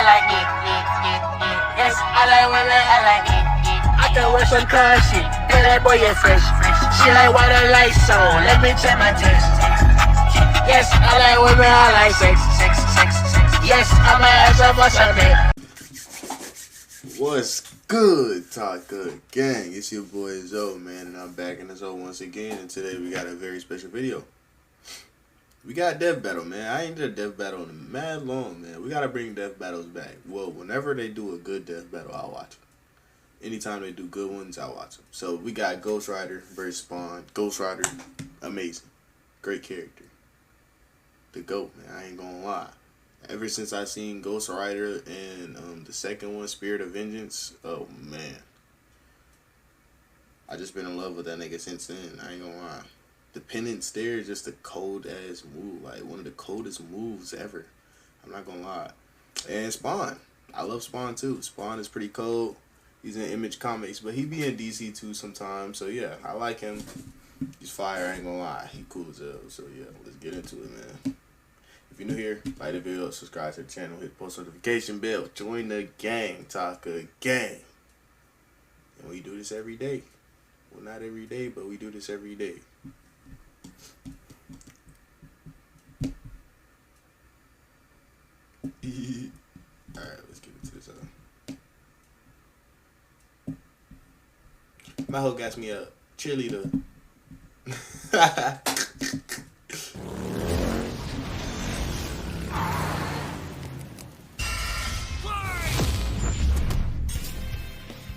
like it. Yes, I like women, I like it. I can wear some car shit, and that boy is fresh. She like water like soul, let me check my taste. Yes, I like women, I like sex. Yes, I'm a ass up for something. What's good, Talk Good Gang? It's your boy Zoe, man, and I'm back in the Zoe once again. And today we got a very special video. We got Death Battle, man. I ain't did a Death Battle in mad long, man. We gotta bring Death Battles back. Well, whenever they do a good Death Battle, I'll watch them. Anytime they do good ones, I'll watch them. So we got Ghost Rider versus Spawn. Ghost Rider, amazing, great character. The GOAT, man. I ain't gonna lie. Ever since I seen Ghost Rider and the second one, Spirit of Vengeance, oh man, I just been in love with that nigga since then. I ain't gonna lie. The Pendant Stare is just a cold ass move, like one of the coldest moves ever. I'm not gonna lie. And Spawn, I love Spawn too. Spawn is pretty cold. He's in Image Comics, but he be in DC too sometimes. So yeah, I like him. He's fire. I ain't gonna lie. He cool as hell. So yeah, let's get into it, man. If you're new here, like the video, subscribe to the channel, hit the post notification bell, join the gang, Talk a Gang. And we do this every day. Well, not every day, but we do this every day. Alright, let's get into this. My hoe got me a cheerleader.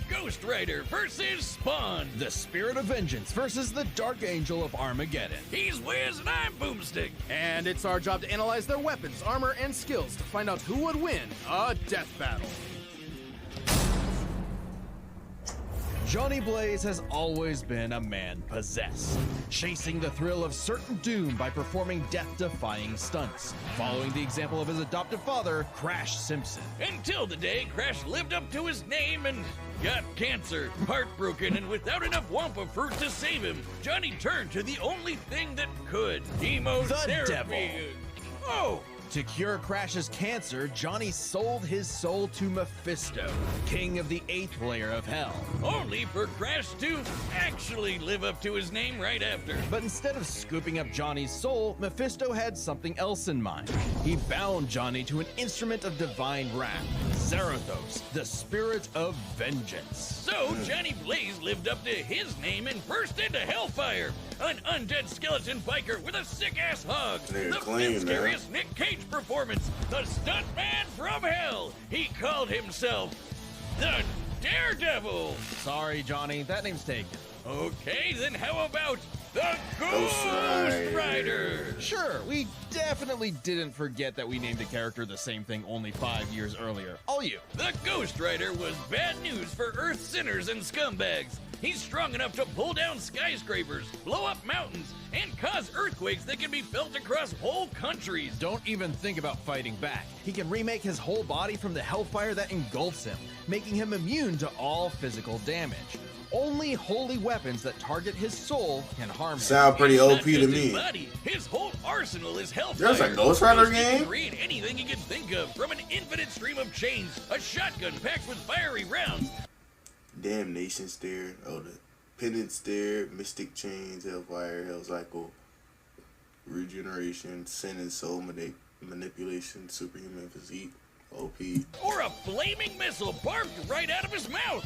Ghost Rider versus Spawn. The Spirit of Vengeance versus the Dark Angel of Armageddon. He's Wiz and I'm Boomstick. And it's our job to analyze their weapons, armor, and skills to find out who would win a death battle. Johnny Blaze has always been a man possessed, chasing the thrill of certain doom by performing death-defying stunts, following the example of his adoptive father, Crash Simpson. Until the day Crash lived up to his name and got cancer. Heartbroken and without enough Wampa fruit to save him, Johnny turned to the only thing that could. Chemotherapy. The devil. Oh! To cure Crash's cancer, Johnny sold his soul to Mephisto, king of the 8th layer of hell. Only for Crash to actually live up to his name right after. But instead of scooping up Johnny's soul, Mephisto had something else in mind. He bound Johnny to an instrument of divine wrath, Zarathos, the Spirit of Vengeance. So Johnny Blaze lived up to his name and burst into Hellfire, an undead skeleton biker with a sick-ass hog. They're The clean, fifth scariest Nick Cage performance, the stuntman from hell. He called himself the Daredevil. Sorry, Johnny, that name's taken. Okay, then how about the Ghost Rider. Rider? Sure, we definitely didn't forget that we named the character the same thing only 5 years earlier. All you. The Ghost Rider was bad news for Earth sinners and scumbags. He's strong enough to pull down skyscrapers, blow up mountains, and cause earthquakes that can be felt across whole countries. Don't even think about fighting back. He can remake his whole body from the hellfire that engulfs him, making him immune to all physical damage. Only holy weapons that target his soul can harm him. Sound pretty It's not OP to just his me. body. His whole arsenal is hellfire. There's a Ghost Rider He can game? create anything he can think of, from an infinite stream of chains, a shotgun packed with fiery rounds. Damnation Stare, oh the Pendant Stare, Mystic Chains, Hellfire, Hellcycle, Regeneration, Sin and Soul Manipulation, Superhuman Physique, OP. Or a flaming missile barbed right out of his mouth.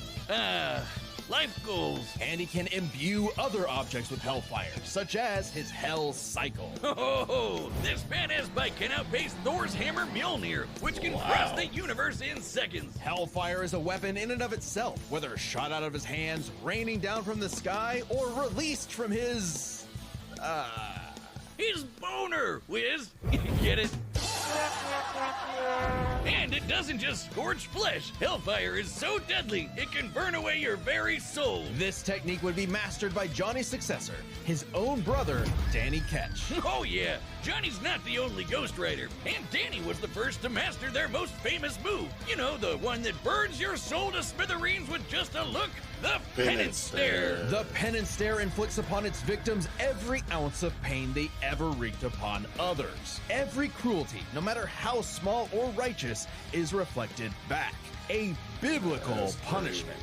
Life goals. And he can imbue other objects with hellfire, such as his Hell Cycle. Oh, this badass bike can outpace Thor's hammer Mjolnir, which can cross the universe in seconds. Hellfire is a weapon in and of itself, whether shot out of his hands, raining down from the sky, or released from his... His boner, Wiz. Get it? And it doesn't just scorch flesh. Hellfire is so deadly, it can burn away your very soul. This technique would be mastered by Johnny's successor, his own brother, Danny Ketch. Oh yeah, Johnny's not the only Ghost Rider, and Danny was the first to master their most famous move. You know, the one that burns your soul to smithereens with just a look. The Penance Stare. The Penance Stare inflicts upon its victims every ounce of pain they ever wreaked upon others. Every cruelty, no matter how small or righteous, darkness is reflected back. A biblical That's punishment.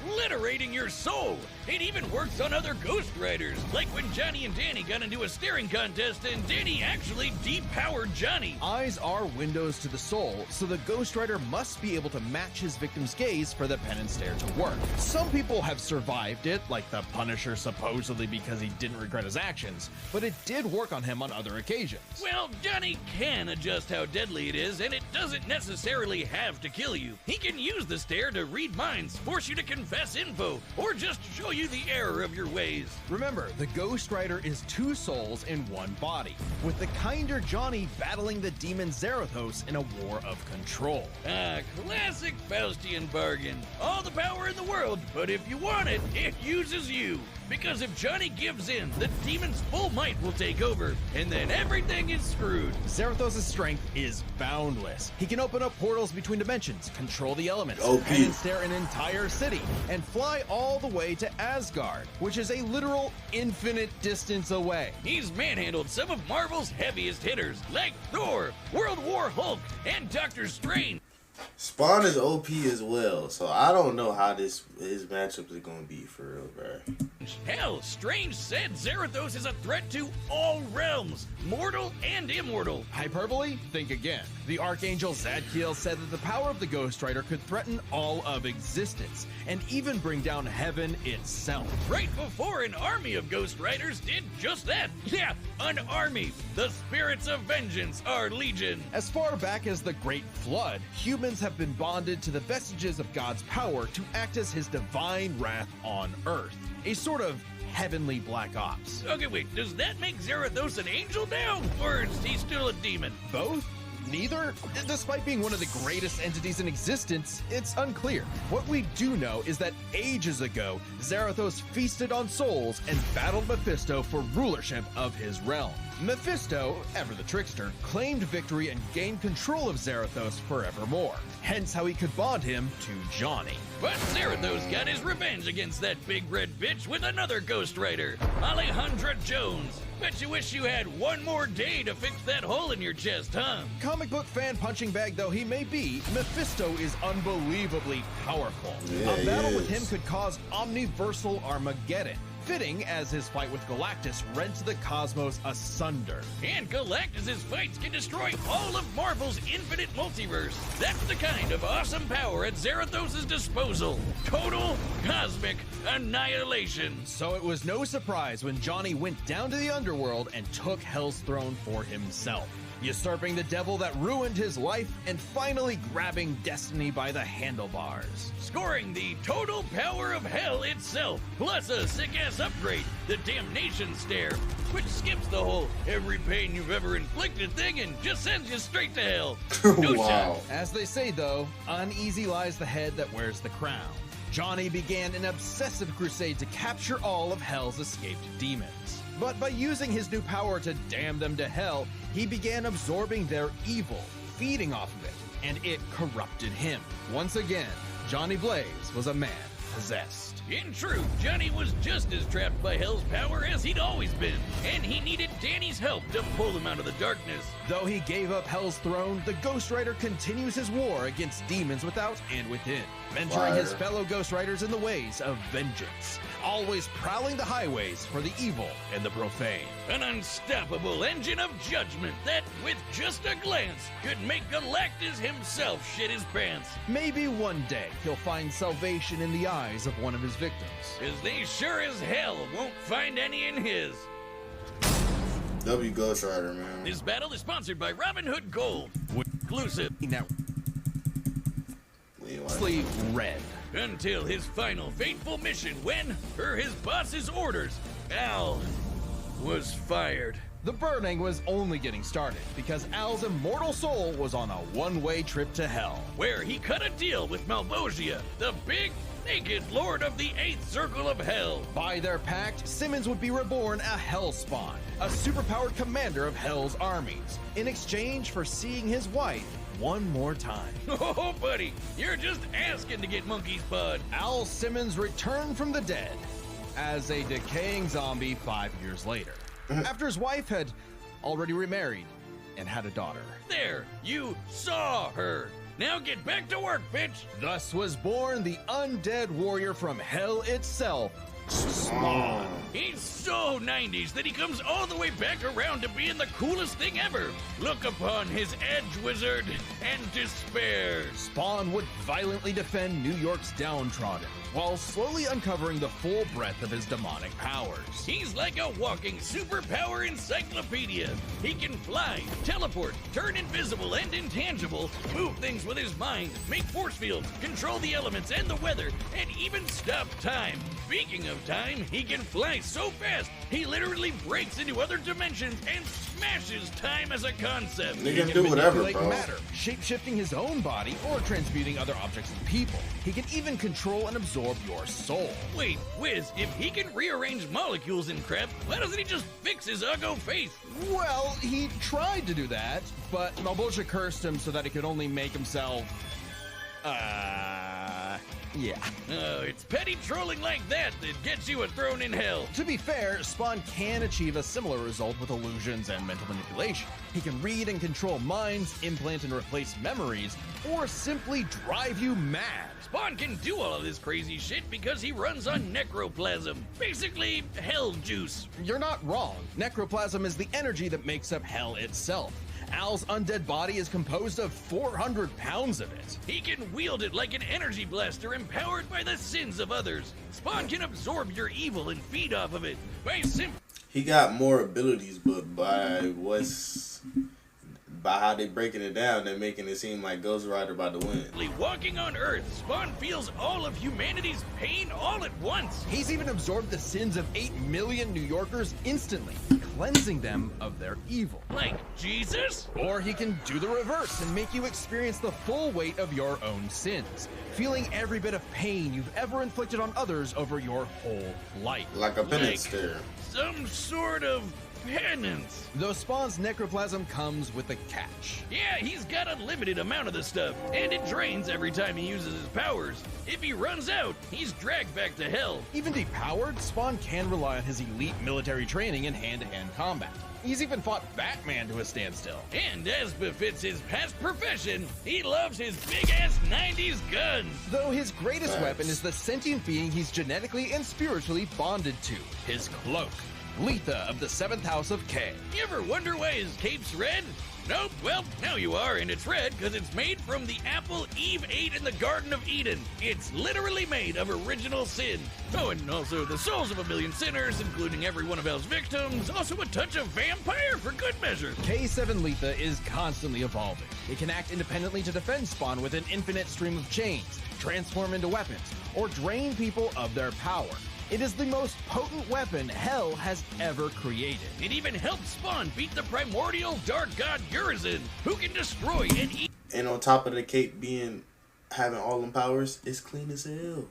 Obliterating your soul. It even works on other Ghost Riders, like when Johnny and Danny got into a staring contest and Danny actually depowered Johnny. Eyes are windows to the soul, so the Ghost Rider must be able to match his victim's gaze for the penance stare to work. Some people have survived it, like the Punisher supposedly because he didn't regret his actions, but it did work on him on other occasions. Well, Johnny can adjust how deadly it is, and it doesn't necessarily have to kill you. He can use the stare to read minds, force you to confess info, or just show you the error of your ways. Remember, the Ghost Rider is two souls in one body, with the kinder Johnny battling the demon Zarathos in a war of control. Ah, classic Faustian bargain. All the power in the world, but if you want it, it uses you. Because if Johnny gives in, the demon's full might will take over, and then everything is screwed. Zarathos' strength is boundless. He can open up portals between dimensions, control the elements, OP. and stare an entire city, and fly all the way to Asgard, which is a literal infinite distance away. He's manhandled some of Marvel's heaviest hitters, like Thor, World War Hulk, and Doctor Strange. Spawn is OP as well, so I don't know how his matchup is gonna be for real, bro. Hell, Strange said Zarathos is a threat to all realms, mortal and immortal. Hyperbole? Think again. The Archangel Zadkiel said that the power of the Ghost Rider could threaten all of existence, and even bring down heaven itself. Right before an army of Ghost Riders did just that. Yeah, an army. The spirits of vengeance are legion. As far back as the Great Flood, humans have been bonded to the vestiges of God's power to act as his divine wrath on Earth. A sort of heavenly Black Ops. Okay, wait, does that make Zarathos an angel now? Or is he still a demon? Both? Neither? Despite being one of the greatest entities in existence, it's unclear. What we do know is that ages ago, Zarathos feasted on souls and battled Mephisto for rulership of his realm. Mephisto, ever the trickster, claimed victory and gained control of Zarathos forevermore, hence how he could bond him to Johnny. But Zarathos got his revenge against that big red bitch with another Ghost Rider, Alejandra Jones. Bet you wish you had one more day to fix that hole in your chest, huh? Comic book fan punching bag though he may be, Mephisto is unbelievably powerful. Yeah, A battle he with him is. could cause omniversal Armageddon, fitting as his fight with Galactus rents the cosmos asunder. And Galactus' fights can destroy all of Marvel's infinite multiverse. That's the kind of awesome power at Zarathos' disposal. Total cosmic annihilation. So it was no surprise when Johnny went down to the underworld and took Hell's throne for himself, usurping the devil that ruined his life and finally grabbing destiny by the handlebars. Scoring the total power of hell itself, plus a sick-ass upgrade, the Damnation Stare, which skips the whole every pain you've ever inflicted thing and just sends you straight to hell. No Wow. shot. As they say though, uneasy lies the head that wears the crown. Johnny began an obsessive crusade to capture all of Hell's escaped demons. But by using his new power to damn them to hell, he began absorbing their evil, feeding off of it, and it corrupted him. Once again, Johnny Blaze was a man possessed. In truth, Johnny was just as trapped by Hell's power as he'd always been, and he needed Danny's help to pull him out of the darkness. Though he gave up Hell's throne, the Ghost Rider continues his war against demons without and within, mentoring his Fire. fellow Ghost Riders in the ways of vengeance, always prowling the highways for the evil and the profane. An unstoppable engine of judgment that, with just a glance, could make Galactus himself shit his pants. Maybe one day he'll find salvation in the eyes of one of his victims. Cause they sure as hell won't find any in his. W Ghost Rider, man. This battle is sponsored by Robin Hood Gold. Exclusive. Now, We ain't mostly red. Until his final fateful mission when, per his boss's orders, Al was fired. The burning was only getting started because Al's immortal soul was on a one-way trip to hell. Where he cut a deal with Malvosia, the big, naked lord of the 8th Circle of Hell. By their pact, Simmons would be reborn a Hellspawn, a superpowered commander of Hell's armies, in exchange for seeing his wife one more time. Oh, buddy, you're just asking to get monkey's bud. Al Simmons returned from the dead as a decaying zombie 5 years later, after his wife had already remarried and had a daughter. There, you saw her. Now get back to work, bitch. Thus was born the undead warrior from hell itself, Spawn. He's so 90s that he comes all the way back around to being the coolest thing ever. Look upon his edge, wizard, and despair. Spawn would violently defend New York's downtrodden, while slowly uncovering the full breadth of his demonic powers. He's like a walking superpower encyclopedia. He can fly, teleport, turn invisible and intangible, move things with his mind, make force fields, control the elements and the weather, and even stop time. Speaking of time, he can fly so fast, he literally breaks into other dimensions and smashes time as a concept. He can do whatever, manipulate bro. matter, shape-shifting his own body or transmuting other objects and people. He can even control and absorb your soul. Wait, Wiz, if he can rearrange molecules and crap, why doesn't he just fix his uggo face? Well, he tried to do that, but Malbolgia cursed him so that he could only make himself... yeah. Oh, it's petty trolling like that that gets you a throne in hell. To be fair, Spawn can achieve a similar result with illusions and mental manipulation. He can read and control minds, implant and replace memories, or simply drive you mad. Spawn can do all of this crazy shit because he runs on necroplasm. Basically, hell juice. You're not wrong. Necroplasm is the energy that makes up hell itself. Al's undead body is composed of 400 pounds of it. He can wield it like an energy blaster empowered by the sins of others. Spawn can absorb your evil and feed off of it by He got more abilities, but by how they breaking it down, they're making it seem like Ghost Rider about to win. simply walking on Earth. Spawn feels all of humanity's pain all at once. He's even absorbed the sins of 8 million New Yorkers instantly, cleansing them of their evil. Like Jesus? Or he can do the reverse and make you experience the full weight of your own sins, feeling every bit of pain you've ever inflicted on others over your whole life. Like a penance Like- stare. Some sort of penance. Though Spawn's necroplasm comes with a catch. Yeah, he's got a limited amount of the stuff, and it drains every time he uses his powers. If he runs out, he's dragged back to hell. Even depowered, Spawn can rely on his elite military training in hand-to-hand combat. He's even fought Batman to a standstill. And as befits his past profession, he loves his big-ass 90s guns. Though his greatest Facts. weapon is the sentient being he's genetically and spiritually bonded to, his cloak. Letha of the 7th House of K. You ever wonder why his cape's red? Nope, well, now you are, and it's red because it's made from the apple Eve ate in the Garden of Eden. It's literally made of original sin. Oh, and also the souls of a million sinners, including every one of Hell's victims. Also a touch of vampire for good measure. K7 Letha is constantly evolving. It can act independently to defend Spawn with an infinite stream of chains, transform into weapons, or drain people of their power. It is the most potent weapon Hell has ever created. It even helped Spawn beat the primordial dark god Urizen, who can destroy and eat And on top of the cape having all them powers, it's clean as hell.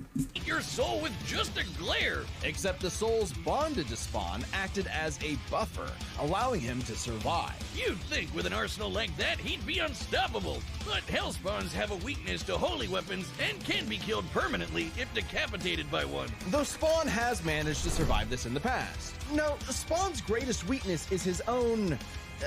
your soul with just a glare. Except the souls bonded to Spawn acted as a buffer, allowing him to survive. You'd think with an arsenal like that, he'd be unstoppable. But Hellspawns have a weakness to holy weapons and can be killed permanently if decapitated by one. Though Spawn has managed to survive this in the past. No, Spawn's greatest weakness is his own...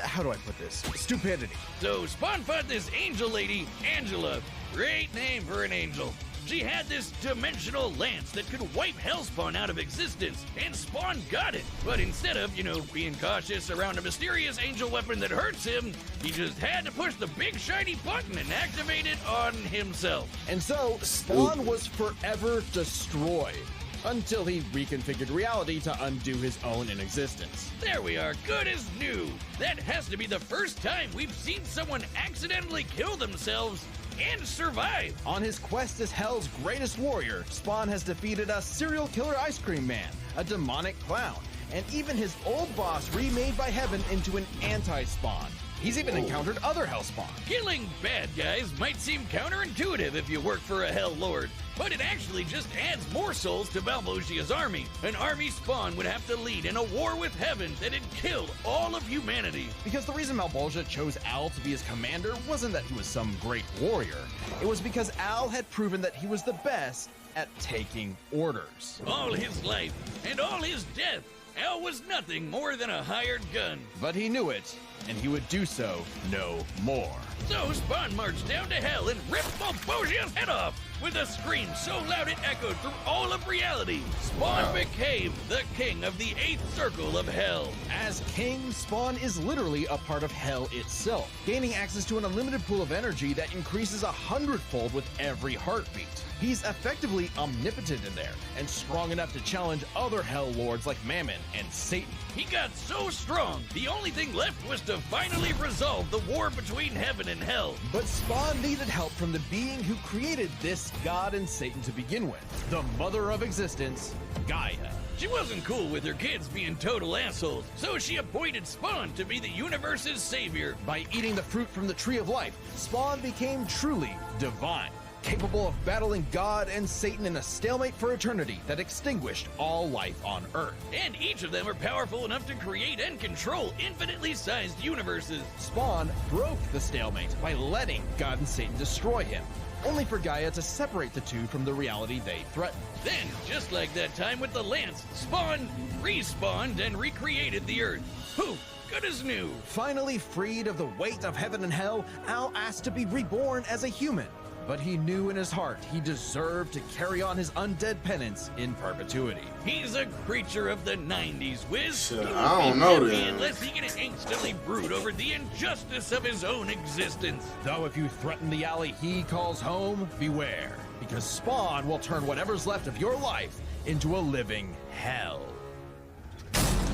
how do I put this? Stupidity. So Spawn fought this angel lady, Angela. Great name for an angel. She had this dimensional lance that could wipe Hellspawn out of existence, and Spawn got it. But instead of, being cautious around a mysterious angel weapon that hurts him, he just had to push the big shiny button and activate it on himself. And so, Spawn was forever destroyed. Until he reconfigured reality to undo his own inexistence. There we are, good as new. That has to be the first time we've seen someone accidentally kill themselves and survive. On his quest as Hell's greatest warrior, Spawn has defeated a serial killer ice cream man, a demonic clown, and even his old boss remade by Heaven into an anti-Spawn. He's even encountered other Hellspawn. Killing bad guys might seem counterintuitive if you work for a Hell Lord, but it actually just adds more souls to Malbolgia's army. An army Spawn would have to lead in a war with Heaven that'd kill all of humanity. Because the reason Malbolgia chose Al to be his commander wasn't that he was some great warrior. It was because Al had proven that he was the best at taking orders. All his life and all his death, Hell was nothing more than a hired gun. But he knew it, and he would do so no more. So Spawn marched down to hell and ripped Bobosia's head off with a scream so loud it echoed through all of reality. Spawn became the king of the 8th circle of hell. As king, Spawn is literally a part of hell itself, gaining access to an unlimited pool of energy that increases 100-fold with every heartbeat. He's effectively omnipotent in there, and strong enough to challenge other hell lords like Mammon and Satan. He got so strong, the only thing left was to finally resolve the war between heaven and hell. But Spawn needed help from the being who created this god and Satan to begin with, the mother of existence, Gaia. She wasn't cool with her kids being total assholes, so she appointed Spawn to be the universe's savior. By eating the fruit from the tree of life, Spawn became truly divine, capable of battling God and Satan in a stalemate for eternity that extinguished all life on Earth. And each of them are powerful enough to create and control infinitely sized universes. Spawn broke the stalemate by letting God and Satan destroy him, only for Gaia to separate the two from the reality they threatened. Then, just like that time with the Lance, Spawn respawned and recreated the Earth. Poof! Good as new. Finally freed of the weight of heaven and hell, Al asked to be reborn as a human. But he knew in his heart he deserved to carry on his undead penance in perpetuity. He's a creature of the 90s, Wiz. Shit, He I won't don't be know happy then. unless he can instantly brood over the injustice of his own existence. Though if you threaten the alley he calls home, beware, because Spawn will turn whatever's left of your life into a living hell.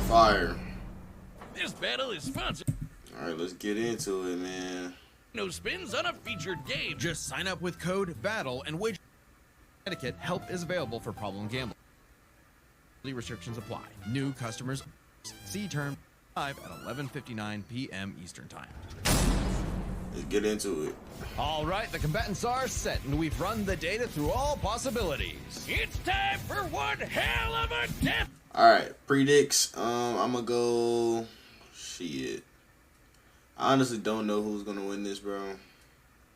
Fire. This battle is sponsored. All right, let's get into it, man. No spins on a featured game. Just sign up with code BATTLE and wage etiquette. Help is available for problem gambling. Restrictions apply. New customers see term 5 at 11:59 p.m. Eastern Time. Let's get into it. All right, the combatants are set, and we've run the data through all possibilities. It's time for one hell of a death. All right, predicts. I'm gonna go. Shit. I honestly don't know who's gonna win this, bro.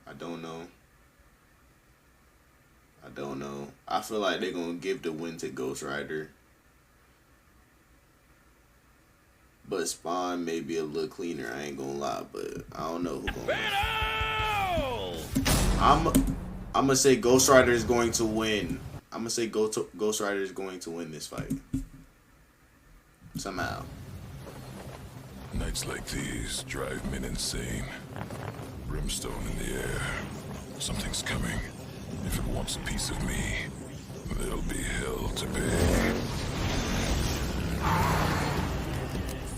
I don't know. I feel like they're gonna give the win to Ghost Rider. But Spawn may be a little cleaner, I ain't gonna lie, but I don't know who's gonna Battle! win. I'm gonna say Ghost Rider is going to win. I'm gonna say Ghost Rider is going to win this fight. Somehow. Nights like these drive men insane. Brimstone in the air. Something's coming. If it wants a piece of me, there'll be hell to pay.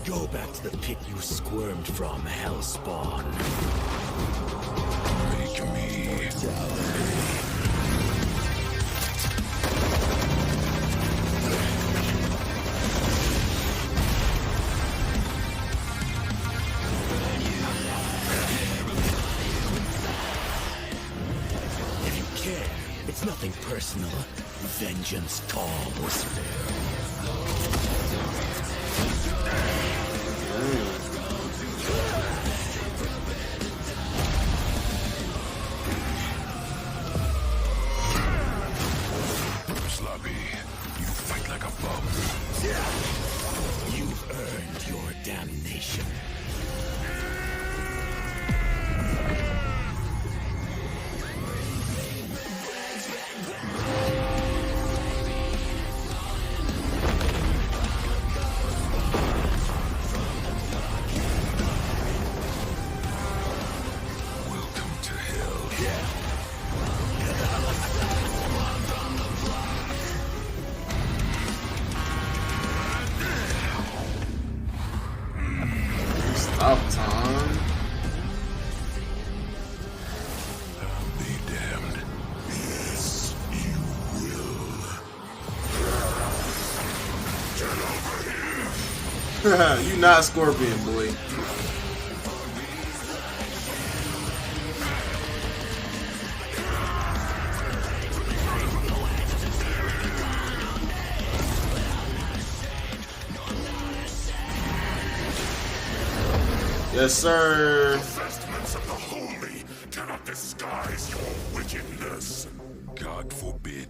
Go back to the pit you squirmed from, Hellspawn. Make me. If you care, it's nothing personal. Vengeance calls. Sloppy, you fight like a bum. You've earned your damnation. Welcome to hell. Stop time. I'll be damned. Yes, you will. You not Scorpion, boy. Yes, sir. Vestments of the holy cannot disguise your wickedness. God forbid.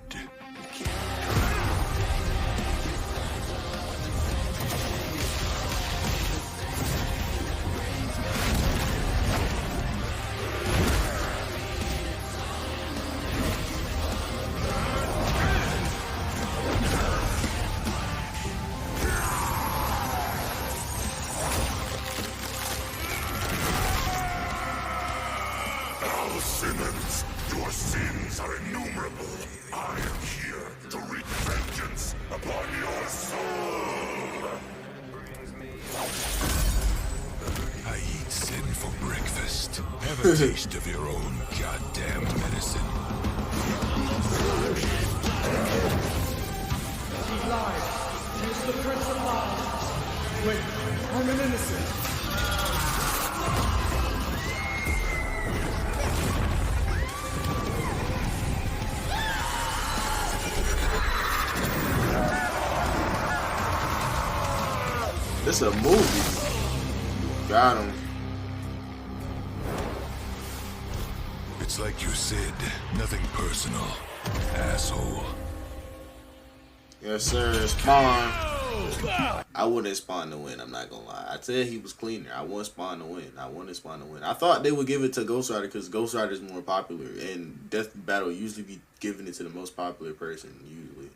sins are innumerable. I am here to wreak vengeance upon your soul. I eat sin for breakfast. Have a taste of your own goddamn medicine. He lied. He is the Prince of Lies. Wait, I'm an innocent. This a movie. Got him. It's like you said, nothing personal, asshole. Yes, sir. Spawn. I wanted Spawn to win. I'm not gonna lie. I said he was cleaner. I want Spawn to win. I thought they would give it to Ghost Rider because Ghost Rider is more popular, and Death Battle usually be giving it to the most popular person usually.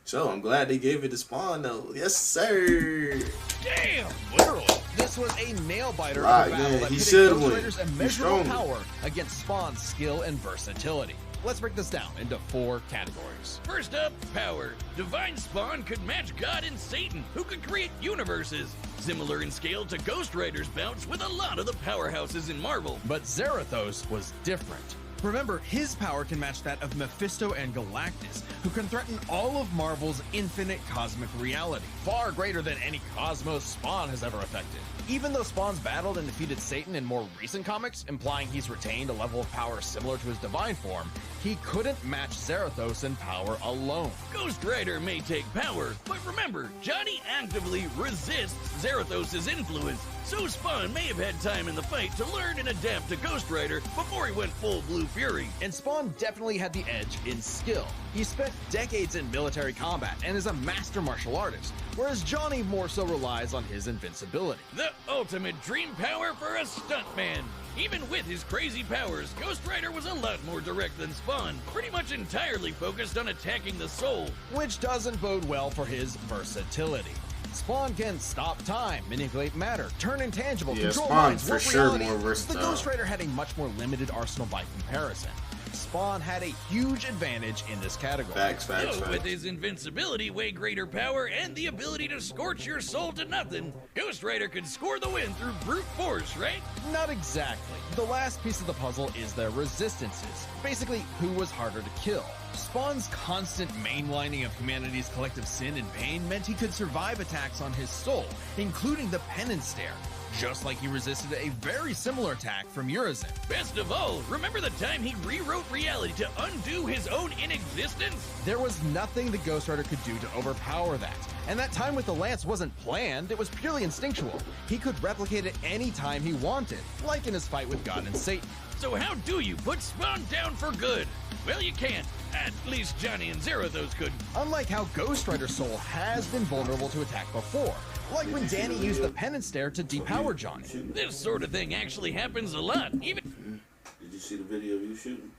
So I'm glad they gave it to Spawn though. Yes, sir. Damn! Literally, this was a nail biter Right, of a battle yeah, that he pitted should Ghost win. Rider's He's immeasurable strong. power against Spawn's skill and versatility. Let's break this down into 4 categories. First up, power. Divine Spawn could match God and Satan, who could create universes. Similar in scale to Ghost Rider's bouts with a lot of the powerhouses in Marvel. But Zarathos was different. Remember, his power can match that of Mephisto and Galactus, who can threaten all of Marvel's infinite cosmic reality, far greater than any cosmos Spawn has ever affected. Even though Spawn's battled and defeated Satan in more recent comics, implying he's retained a level of power similar to his divine form, he couldn't match Zarathos in power alone. Ghost Rider may take power, but remember, Johnny actively resists Zarathos' influence, so Spawn may have had time in the fight to learn and adapt to Ghost Rider before he went full Blue Fury. And Spawn definitely had the edge in skill. He spent decades in military combat and is a master martial artist, whereas Johnny more so relies on his invincibility. The ultimate dream power for a stuntman. Even with his crazy powers, Ghost Rider was a lot more direct than Spawn, pretty much entirely focused on attacking the soul. Which doesn't bode well for his versatility. Spawn can stop time, manipulate matter, turn intangible, Yeah, control Spawn minds, for warp sure reality. more The versatile. Ghost Rider had a much more limited arsenal by comparison. Spawn had a huge advantage in this category. Facts. So, with his invincibility, way greater power, and the ability to scorch your soul to nothing, Ghost Rider could score the win through brute force, right? Not exactly. The last piece of the puzzle is their resistances. Basically, who was harder to kill. Spawn's constant mainlining of humanity's collective sin and pain meant he could survive attacks on his soul, including the penance stare, just like he resisted a very similar attack from Urizen. Best of all, remember the time he rewrote reality to undo his own inexistence? There was nothing the Ghost Rider could do to overpower that. And that time with the lance wasn't planned, it was purely instinctual. He could replicate it any time he wanted, like in his fight with God and Satan. So how do you put Spawn down for good? Well, you can't. At least Johnny and Zarathos could. Unlike how Ghost Rider's soul has been vulnerable to attack before, like when Danny used the penance stare to depower Johnny. This sort of thing actually happens a lot. Even Did you see the video of you shooting?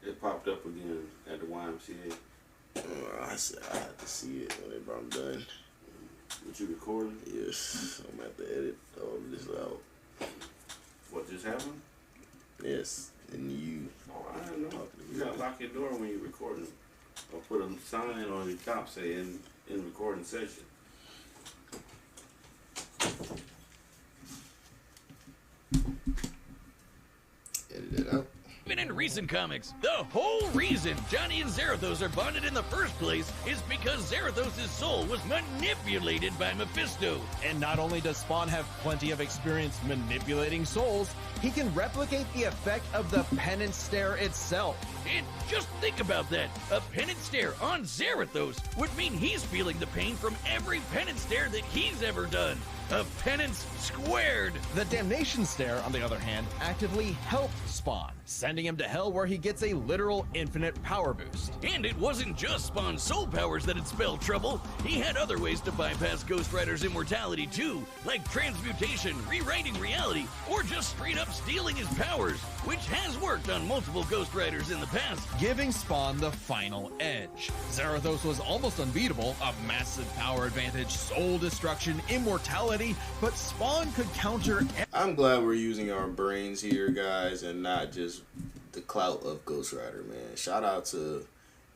It popped up again at the YMCA. I said I had to see it whenever I'm done. What you recording? Yes, I'm about to edit all of this out. What just happened? Yes, and you. Oh, I don't know. You gotta lock your door when you're recording. Or put a sign on your top say in recording session. Edit it out. in recent comics, the whole reason Johnny and Zarathos are bonded in the first place is because Zarathos' soul was manipulated by Mephisto. And not only does Spawn have plenty of experience manipulating souls, he can replicate the effect of the penance stare itself. And just think about that. A penance stare on Zarathos would mean he's feeling the pain from every penance stare that he's ever done. A penance squared. The damnation stare, on the other hand, actively helped Spawn, sending him to hell where he gets a literal infinite power boost. And it wasn't just Spawn's soul powers that had spelled trouble. He had other ways to bypass Ghost Rider's immortality too, like transmutation, rewriting reality, or just straight up stealing his powers, which has worked on multiple Ghost Riders in the past. Giving Spawn the final edge. Zarathos was almost unbeatable, a massive power advantage, soul destruction, immortality, but Spawn could counter I'm glad we're using our brains here, guys, and not just the clout of Ghost Rider, man. Shout out to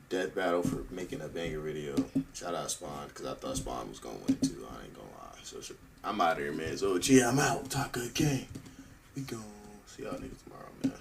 Death Battle for making a banger video. Shout out Spawn, because I thought Spawn was going to win too. I ain't going to lie. So I'm out of here, man. So, I'm out. Talk good game. We gon' see y'all niggas tomorrow, man.